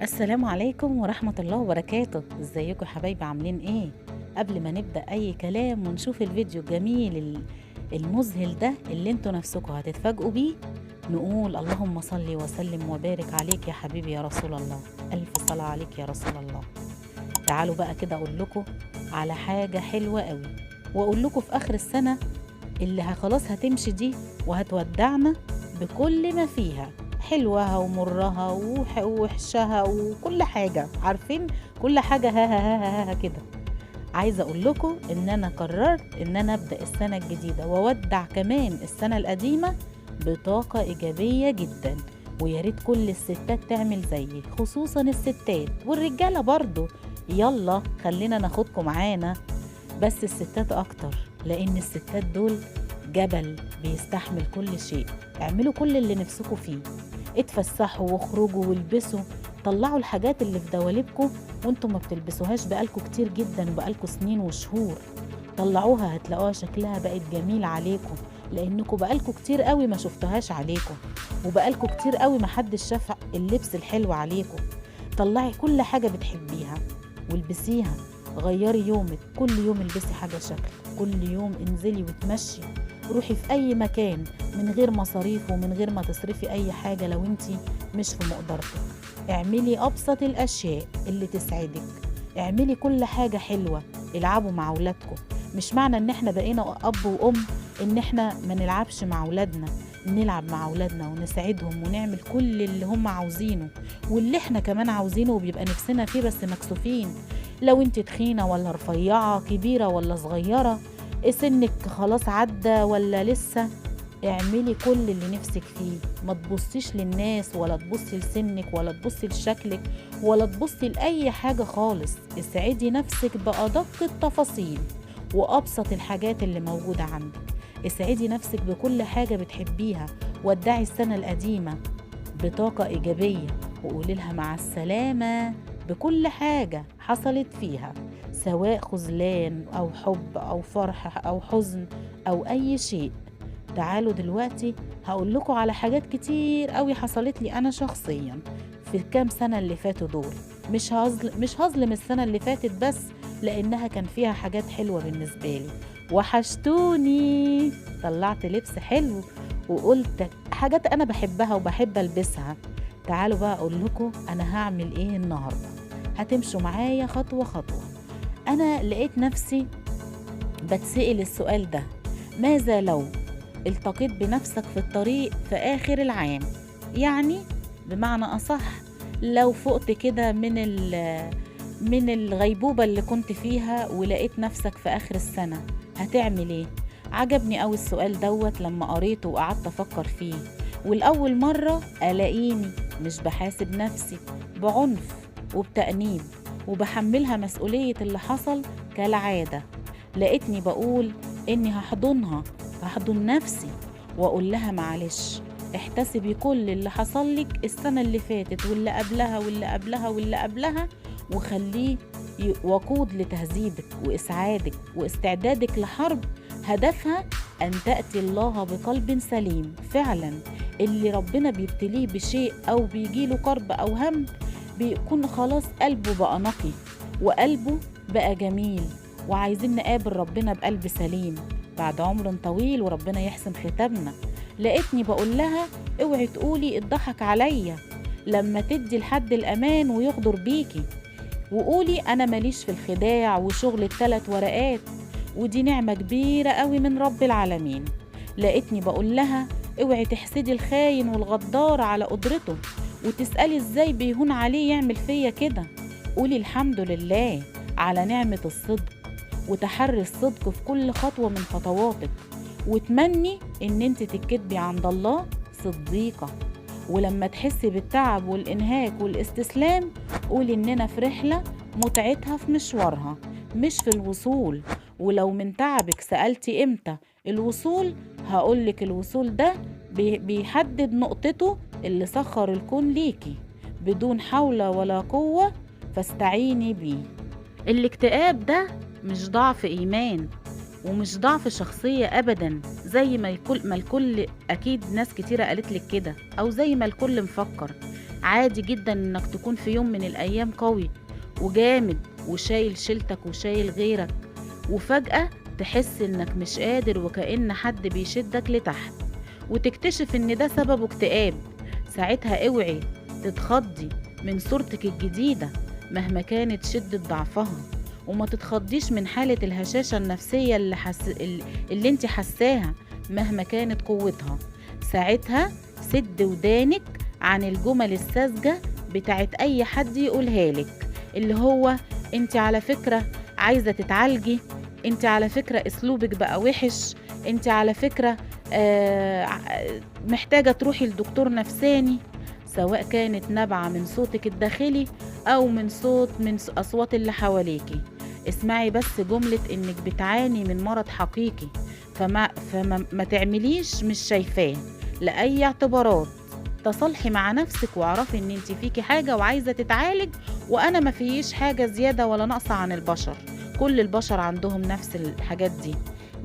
السلام عليكم ورحمة الله وبركاته. ازيكم يا حبايبي، عاملين ايه؟ قبل ما نبدأ اي كلام ونشوف الفيديو الجميل المذهل ده اللي انتوا نفسكم هتتفاجئوا بيه، نقول اللهم صل وسلم وبارك عليك يا حبيبي يا رسول الله. ألف صلاة عليك يا رسول الله. تعالوا بقى كده اقول لكم على حاجة حلوة قوي، واقول لكم في اخر السنة اللي خلاص هتمشي دي وهتودعنا بكل ما فيها، حلوها ومرها ووحشها وكل حاجة، عارفين كل حاجة ها كده. عايزة اقول لكم ان انا قررت ان انا ابدأ السنة الجديدة وودع كمان السنة القديمة بطاقة ايجابية جدا. ويا ريت كل الستات تعمل زيي، خصوصا الستات والرجالة برضو. يلا خلينا ناخدكم معانا، بس الستات اكتر، لان الستات دول جبل بيستحمل كل شيء. اعملوا كل اللي نفسكم فيه، اتفسحوا واخرجوا والبسوا، طلعوا الحاجات اللي في دواليبكم وانتم ما بتلبسوهاش بقالكم كتير جدا وبقالكم سنين وشهور. طلعوها، هتلاقوها شكلها بقت جميل عليكم، لانكم بقالكم كتير قوي ما شفتوهاش عليكم، وبقالكم كتير قوي ما حدش شاف اللبس الحلو عليكم. طلعي كل حاجة بتحبيها والبسيها. غيري يومك، كل يوم البسي حاجة شكل، كل يوم انزلي وتمشي، روحي في اي مكان من غير مصاريف ومن غير ما تصرفي اي حاجة لو انتي مش في مقدرتك. اعملي ابسط الاشياء اللي تسعدك، اعملي كل حاجة حلوة. العبوا مع اولادكم، مش معنى ان احنا بقينا اب وام ان احنا ما نلعبش مع اولادنا. نلعب مع اولادنا ونساعدهم ونعمل كل اللي هم عاوزينه واللي احنا كمان عاوزينه وبيبقى نفسنا فيه بس مكسوفين. لو انت تخينة ولا رفيعة، كبيرة ولا صغيرة، سنك خلاص عدى ولا لسه، اعملي كل اللي نفسك فيه. ما تبصيش للناس ولا تبصي لسنك ولا تبصي لشكلك ولا تبصي لأي حاجة خالص. اسعدي نفسك بأدق التفاصيل وأبسط الحاجات اللي موجودة عندك. اسعدي نفسك بكل حاجة بتحبيها. ودعي السنة القديمة بطاقة إيجابية وقولي لها مع السلامة بكل حاجة حصلت فيها، سواء خذلان أو حب أو فرح أو حزن أو أي شيء. تعالوا دلوقتي هقول لكم على حاجات كتير قوي حصلت لي أنا شخصيا في الكام سنة اللي فاتوا دول. مش هظلم السنة اللي فاتت بس، لأنها كان فيها حاجات حلوة بالنسبة لي. وحشتوني، طلعت لبس حلو وقلت حاجات أنا بحبها وبحب ألبسها. تعالوا بقى أقول لكم أنا هعمل إيه النهاردة. هتمشوا معايا خطوة خطوة. أنا لقيت نفسي بتسأل السؤال ده: ماذا لو التقيت بنفسك في الطريق في آخر العام؟ يعني بمعنى أصح، لو فقت كده من الغيبوبة اللي كنت فيها ولقيت نفسك في آخر السنة، هتعمل إيه؟ عجبني أوي السؤال دوت لما قريته وقعدت أفكر فيه. والأول مرة ألاقيني مش بحاسب نفسي بعنف وبتأنيب وبحملها مسؤولية اللي حصل كالعادة. لقيتني بقول إني هحضن نفسي وأقول لها معلش، احتسبي كل اللي حصل لك السنة اللي فاتت واللي قبلها واللي قبلها واللي قبلها، وخليه وقود لتهذيبك وإسعادك واستعدادك لحرب هدفها أن تأتي الله بقلب سليم. فعلا اللي ربنا بيبتليه بشيء أو بيجيله كرب أو هم بيكون خلاص قلبه بقى نقي وقلبه بقى جميل، وعايزين نقابل ربنا بقلب سليم بعد عمر طويل وربنا يحسن ختامنا. لقيتني بقول لها اوعي تقولي اتضحك عليا لما تدي لحد الأمان ويغدر بيكي، وقولي أنا ماليش في الخداع وشغل ال3 ورقات، ودي نعمة كبيرة قوي من رب العالمين. لقيتني بقول لها اوعي تحسدي الخاين والغدار على قدرته وتسألي ازاي بيهون عليه يعمل فيا كده. قولي الحمد لله على نعمة الصدق وتحري الصدق في كل خطوة من خطواتك، وتمني ان انت تتكتبي عند الله صديقة. ولما تحسي بالتعب والإنهاك والاستسلام، قولي إننا في رحلة متعتها في مشوارها مش في الوصول. ولو من تعبك سألتي إمتى الوصول، هقولك الوصول ده بيحدد نقطته اللي سخر الكون ليكي بدون حول ولا قوة، فاستعيني بيه. الاكتئاب ده مش ضعف إيمان ومش ضعف شخصية أبدا، زي ما الكل أكيد ناس كتيرة قالت لك كده، أو زي ما الكل مفكر. عادي جدا انك تكون في يوم من الايام قوي وجامد وشايل شيلتك وشايل غيرك، وفجأة تحس انك مش قادر وكأن حد بيشدك لتحت، وتكتشف ان ده سببه اكتئاب. ساعتها اوعي تتخضي من صورتك الجديدة مهما كانت شدة ضعفها، وما تتخضيش من حالة الهشاشة النفسية اللي انت حساها مهما كانت قوتها. ساعتها سد ودانك عن الجمل الساذجة بتاعت اي حد يقولها لك، اللي هو انت على فكرة عايزة تتعالجي، انت على فكرة اسلوبك بقى وحش، انت على فكرة محتاجة تروحي لدكتور نفساني، سواء كانت نابعة من صوتك الداخلي او من اصوات اللي حواليكي. اسمعي بس جملة انك بتعاني من مرض حقيقي، فما تعمليش مش شايفاه لأي اعتبارات. تصالحي مع نفسك واعرفي ان انت فيكي حاجة وعايزة تتعالج، وانا ما فيش حاجة زيادة ولا ناقصة عن البشر، كل البشر عندهم نفس الحاجات دي.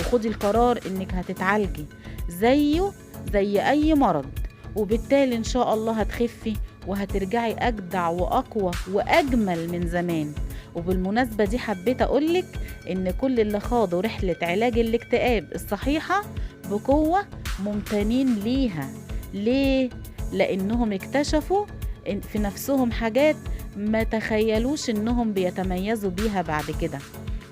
وخدي القرار انك هتتعالجي زيه زي اي مرض، وبالتالي ان شاء الله هتخفي وهترجعي اجدع واقوى واجمل من زمان. وبالمناسبة دي حبيت اقولك ان كل اللي خاضوا رحلة علاج الاكتئاب الصحيحة بقوة ممتنين ليها. ليه؟ لانهم اكتشفوا في نفسهم حاجات ما تخيلوش انهم بيتميزوا بيها بعد كده،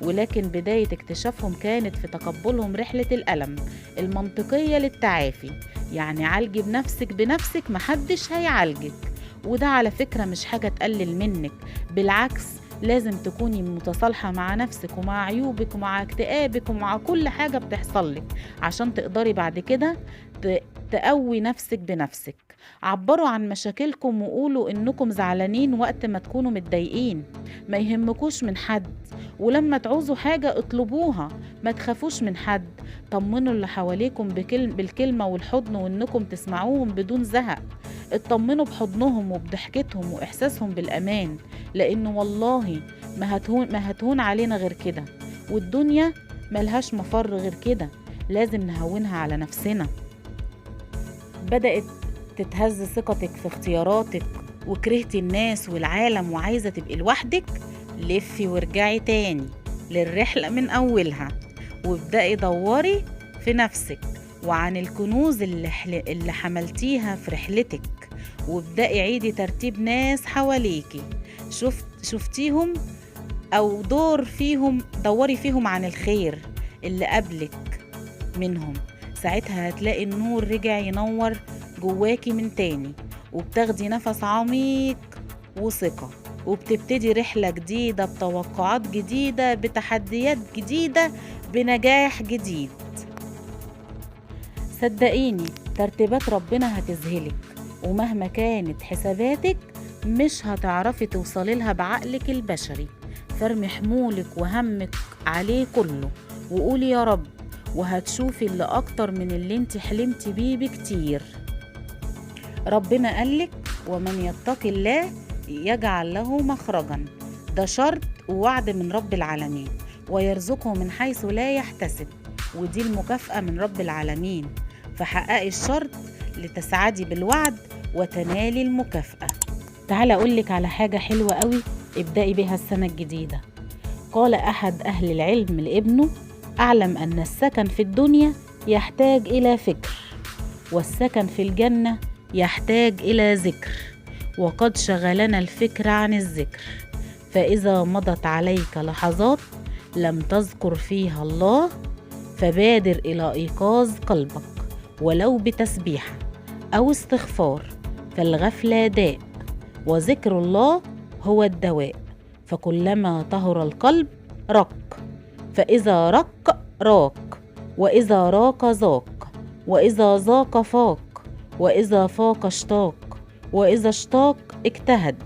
ولكن بداية اكتشافهم كانت في تقبلهم رحلة الألم المنطقية للتعافي. يعني عالجي بنفسك محدش هيعالجك، وده على فكرة مش حاجة تقلل منك، بالعكس لازم تكوني متصالحة مع نفسك ومع عيوبك ومع اكتئابك ومع كل حاجة بتحصل لك عشان تقدري بعد كده تقوي نفسك بنفسك. عبروا عن مشاكلكم وقولوا انكم زعلانين وقت ما تكونوا متضايقين، ما يهمكوش من حد، ولما تعوزوا حاجة اطلبوها، ما تخافوش من حد. طمنوا اللي حواليكم بالكلمة والحضن وانكم تسمعوهم بدون زهق. اطمنوا بحضنهم وبضحكتهم واحساسهم بالامان، لانه والله ما هتهون علينا غير كده، والدنيا ملهاش مفر غير كده، لازم نهونها على نفسنا. بدأت تتهز ثقتك في اختياراتك وكرهتي الناس والعالم وعايزة تبقي لوحدك، لفي وارجعي تاني للرحلة من أولها، وابدأي دوري في نفسك وعن الكنوز اللي حملتيها في رحلتك، وابدأي عيدي ترتيب ناس حواليكي شفتيهم أو دوري فيهم عن الخير اللي قبلك منهم. ساعتها هتلاقي النور رجع ينور جواكي من تاني، وبتاخدي نفس عميق وثقة، وبتبتدي رحلة جديدة بتوقعات جديدة بتحديات جديدة بنجاح جديد. صدقيني ترتيبات ربنا هتذهلك، ومهما كانت حساباتك مش هتعرفي توصلي لها بعقلك البشري. فارمي حمولك وهمك عليه كله وقولي يا رب، وهتشوفي اللي أكتر من اللي انت حلمتي بيه بكتير. ربنا قالك ومن يتق الله يجعل له مخرجا، ده شرط ووعد من رب العالمين، ويرزقه من حيث لا يحتسب، ودي المكافأة من رب العالمين. فحققي الشرط لتسعدي بالوعد وتنالي المكافأة. تعالى أقولك على حاجة حلوة قوي ابدأي بها السنة الجديدة. قال أحد أهل العلم لابنه: أعلم أن السكن في الدنيا يحتاج إلى فكر، والسكن في الجنة يحتاج إلى ذكر، وقد شغلنا الفكر عن الذكر، فإذا مضت عليك لحظات لم تذكر فيها الله فبادر إلى إيقاظ قلبك ولو بتسبيحة أو استغفار، فالغفلة داء وذكر الله هو الدواء، فكلما طهر القلب رق، فإذا رق راق، وإذا راق ذاق، وإذا ذاق فاق، وإذا فاق اشتاق، وإذا اشتاق اجتهد،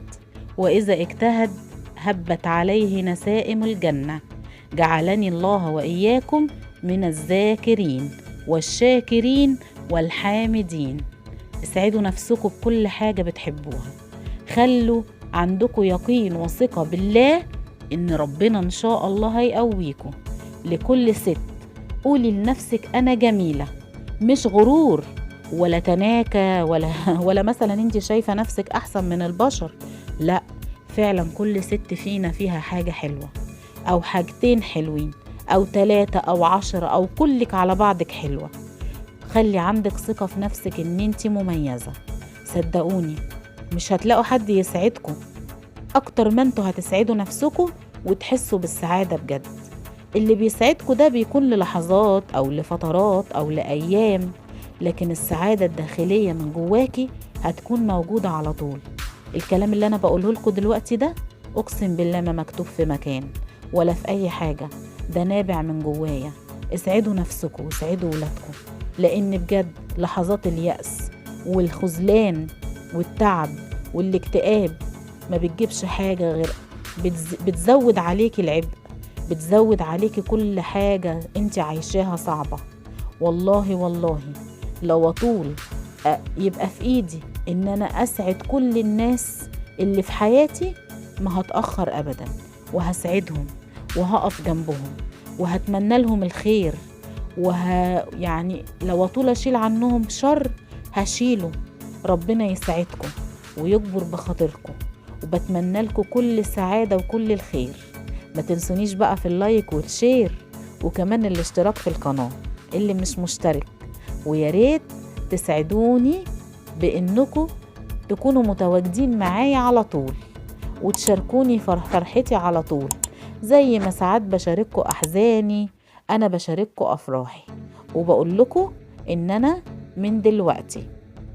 وإذا اجتهد هبت عليه نسائم الجنة. جعلني الله وإياكم من الذاكرين والشاكرين والحامدين. اسعدوا نفسكم بكل حاجة بتحبوها، خلوا عندكم يقين وثقة بالله إن ربنا إن شاء الله هيقويكم. لكل ست قولي لنفسك أنا جميلة، مش غرور، ولا تناكة ولا ولا مثلا انت شايفة نفسك احسن من البشر. لا، فعلا كل ست فينا فيها حاجة حلوة، او حاجتين حلوين، او 3 أو 10، او كلك على بعضك حلوة. خلي عندك ثقة في نفسك ان انت مميزة. صدقوني مش هتلاقوا حد يسعدكم اكتر ما انتوا هتسعدوا نفسكم وتحسوا بالسعادة بجد. اللي بيسعدكوا ده بيكون للحظات او لفترات او لأيام، لكن السعادة الداخلية من جواكي هتكون موجودة على طول. الكلام اللي انا بقوله لكم دلوقتي ده اقسم بالله ما مكتوب في مكان ولا في اي حاجة، ده نابع من جوايا. اسعدوا نفسكم واسعدوا ولادكم، لان بجد لحظات اليأس والخذلان والتعب والاكتئاب ما بتجيبش حاجة غير بتزود عليكي العبء، بتزود عليكي كل حاجة انت عايشاها صعبة. والله والله لو طول يبقى في ايدي ان انا اسعد كل الناس اللي في حياتي ما هتأخر ابدا، وهسعدهم وهقف جنبهم وهتمنى لهم الخير، يعني لو طول اشيل عنهم شر هشيله. ربنا يسعدكم ويكبر بخاطركم، وبتمنى لكم كل سعادة وكل الخير. ما تنسونيش بقى في اللايك والشير، وكمان الاشتراك في القناة اللي مش مشترك. ويا ريت تسعدوني بانكم تكونوا متواجدين معايا على طول، وتشاركوني فرحتي على طول. زي ما ساعات بشارككم احزاني انا بشارككم افراحي. وبقول لكم ان انا من دلوقتي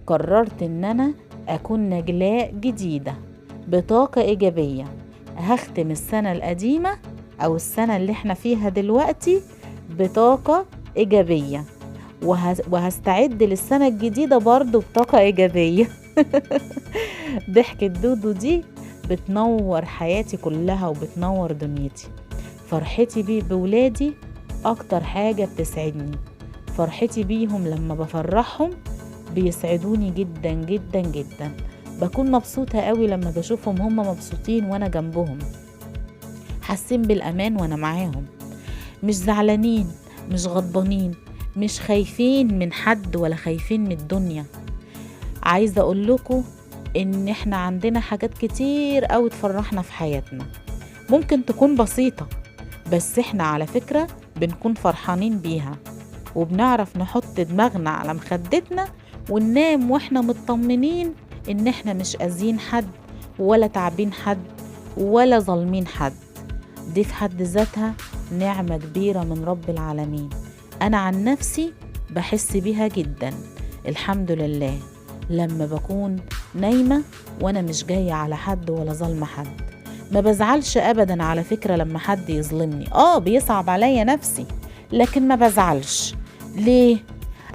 قررت ان انا اكون نجلاء جديدة بطاقة ايجابية. هختم السنة القديمة او السنة اللي احنا فيها دلوقتي بطاقة ايجابية، وهستعد للسنة الجديدة برضو بطاقة ايجابية. ضحكة دودو دي بتنور حياتي كلها وبتنور دنيتي. فرحتي بولادي اكتر حاجة بتسعدني، فرحتي بيهم لما بفرحهم بيسعدوني جدا جدا جدا. بكون مبسوطة قوي لما بشوفهم هم مبسوطين وانا جنبهم، حاسين بالامان وانا معاهم، مش زعلانين مش غضبانين، مش خايفين من حد ولا خايفين من الدنيا. عايزة اقول لكم ان احنا عندنا حاجات كتير قوي تفرحنا في حياتنا، ممكن تكون بسيطة بس احنا على فكرة بنكون فرحانين بيها، وبنعرف نحط دماغنا على مخدتنا وننام واحنا مطمنين ان احنا مش اذين حد ولا تعبين حد ولا ظالمين حد. دي في حد ذاتها نعمة كبيرة من رب العالمين. انا عن نفسي بحس بيها جدا الحمد لله لما بكون نايمة وانا مش جاية على حد ولا ظلم حد. ما بزعلش ابدا على فكرة لما حد يظلمني، بيصعب عليا نفسي لكن ما بزعلش. ليه؟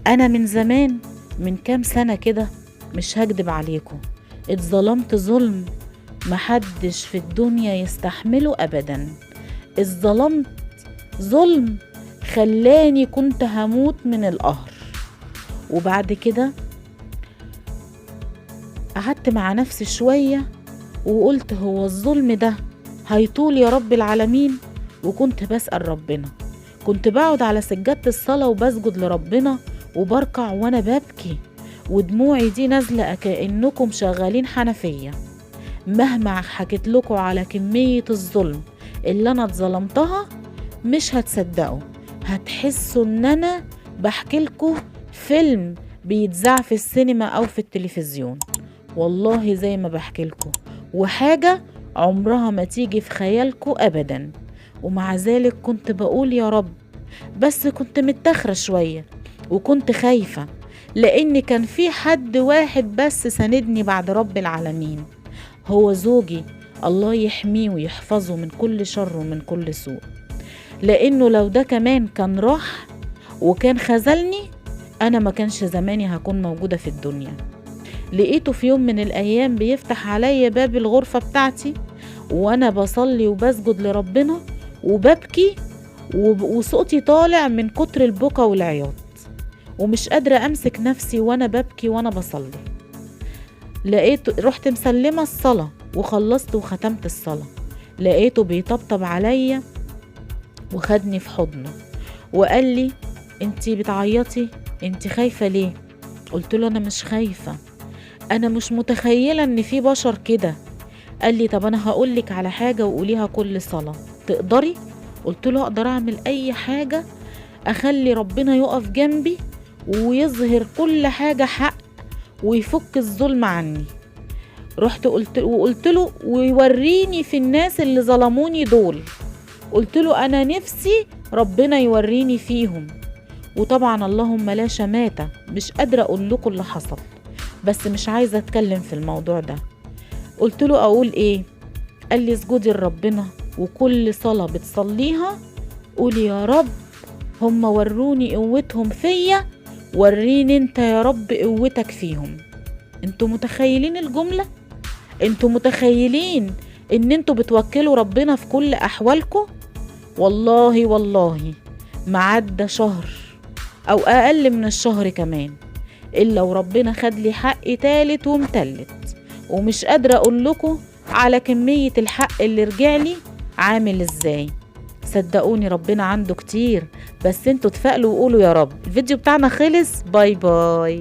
انا من زمان من كام سنة كده مش هكدب عليكم اتظلمت ظلم محدش في الدنيا يستحمله ابدا. اتظلمت ظلم خلاني كنت هموت من القهر، وبعد كده قعدت مع نفسي شوية وقلت هو الظلم ده هيطول يا رب العالمين؟ وكنت بسأل ربنا، كنت بقعد على سجادة الصلاة وبسجد لربنا وبركع وانا ببكي ودموعي دي نازلة كأنكم شغالين حنفية. مهما حكيت لكم على كمية الظلم اللي انا اتظلمتها مش هتصدقوا، هتحسوا ان انا بحكي لكم فيلم بيتذاع في السينما او في التلفزيون. والله زي ما بحكي لكم، وحاجة عمرها ما تيجي في خيالكم ابدا. ومع ذلك كنت بقول يا رب، بس كنت متاخرة شوية وكنت خايفة، لان كان في حد واحد بس ساندني بعد رب العالمين، هو زوجي. الله يحميه ويحفظه من كل شر ومن كل سوء، لانه لو ده كمان كان راح وكان خذلني انا ما كانش زماني هكون موجودة في الدنيا. لقيته في يوم من الايام بيفتح عليا باب الغرفة بتاعتي وانا بصلي وبسجد لربنا وببكي وصوتي طالع من كتر البكا والعياط، ومش قادرة امسك نفسي وانا ببكي وانا بصلي. رحت مسلمة الصلاة وخلصت وختمت الصلاة، لقيته بيطبطب عليا وخدني في حضنه وقال لي انتي بتعيطي؟ انتي خايفة ليه؟ قلت له: انا مش خايفة، انا مش متخيلة ان في بشر كده. قال لي: طب انا هقولك على حاجة وقوليها كل صلاة، تقدري؟ قلت له: اقدر اعمل اي حاجة اخلي ربنا يقف جنبي ويظهر كل حاجة حق ويفك الظلم عني. رحت قلت له: ويوريني في الناس اللي ظلموني دول. قلت له: انا نفسي ربنا يوريني فيهم. وطبعا اللهم لا شماتة، مش قادرة اقول لكم اللي حصل، بس مش عايزة اتكلم في الموضوع ده. قلت له: اقول ايه؟ قال لي: اسجدي لربنا، وكل صلاة بتصليها قولي: يا رب هم وروني قوتهم فيا، وريني انت يا رب قوتك فيهم. انتوا متخيلين الجملة؟ انتوا متخيلين ان انتوا بتوكلوا ربنا في كل احوالكم؟ والله ما عدى شهر او اقل من الشهر كمان الا وربنا خد لي حق تالت ومتلت، ومش قادرة اقول لكم على كمية الحق اللي رجعلي عامل ازاي. صدقوني ربنا عنده كتير، بس انتوا تفائلوا وقولوا يا رب. الفيديو بتاعنا خلص، باي باي.